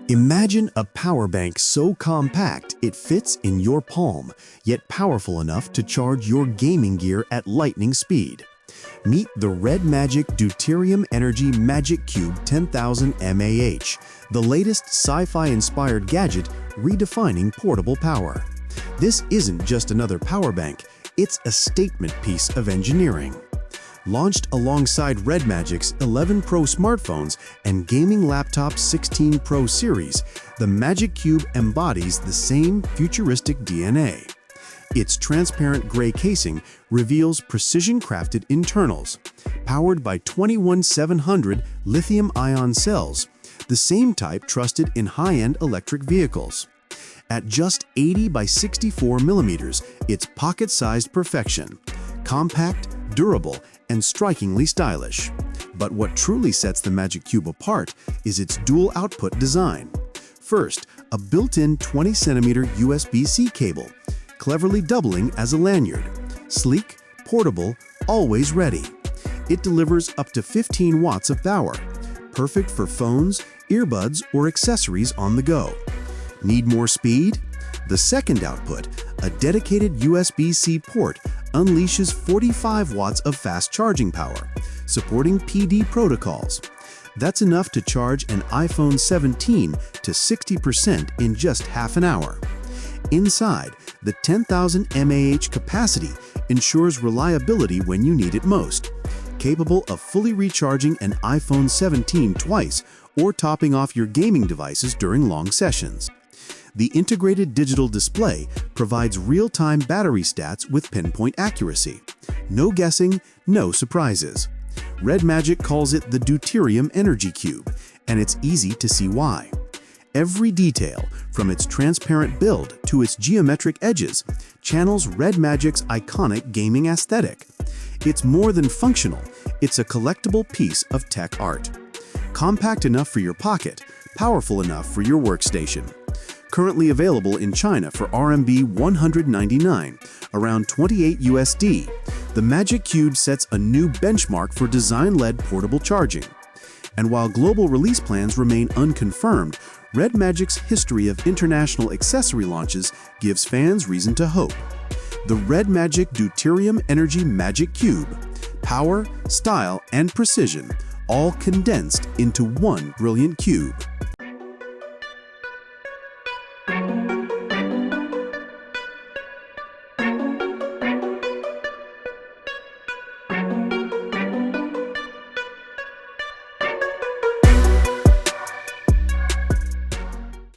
Imagine a power bank so compact it fits in your palm, yet powerful enough to charge your gaming gear at lightning speed. Meet the RedMagic Deuterium Energy Magic Cube 10,000 mAh, the latest sci-fi-inspired gadget redefining portable power. This isn't just another power bank, it's a statement piece of engineering. Launched alongside RedMagic's 11 Pro smartphones and gaming laptop 16 Pro series, the Magic Cube embodies the same futuristic DNA. Its transparent gray casing reveals precision-crafted internals, powered by 21700 lithium-ion cells, the same type trusted in high-end electric vehicles. At just 80 by 64 millimeters, it's pocket-sized perfection, compact, durable, and strikingly stylish. But what truly sets the Magic Cube apart is its dual-output design. First, a built-in 20-centimeter USB-C cable, cleverly doubling as a lanyard. Sleek, portable, always ready. It delivers up to 15 watts of power, perfect for phones, earbuds, or accessories on the go. Need more speed? The second output, a dedicated USB-C port, unleashes 45 watts of fast charging power, supporting PD protocols. That's enough to charge an iPhone 17 to 60% in just half an hour. Inside, the 10,000 mAh capacity ensures reliability when you need it most, capable of fully recharging an iPhone 17 twice or topping off your gaming devices during long sessions. The integrated digital display provides real-time battery stats with pinpoint accuracy. No guessing, no surprises. RedMagic calls it the Deuterium Energy Cube, and it's easy to see why. Every detail, from its transparent build to its geometric edges, channels RedMagic's iconic gaming aesthetic. It's more than functional, it's a collectible piece of tech art. Compact enough for your pocket, powerful enough for your workstation. Currently available in China for RMB 199, around 28 USD, the Magic Cube sets a new benchmark for design-led portable charging. And while global release plans remain unconfirmed, RedMagic's history of international accessory launches gives fans reason to hope. The RedMagic Deuterium Energy Magic Cube. Power, style, and precision, all condensed into one brilliant cube.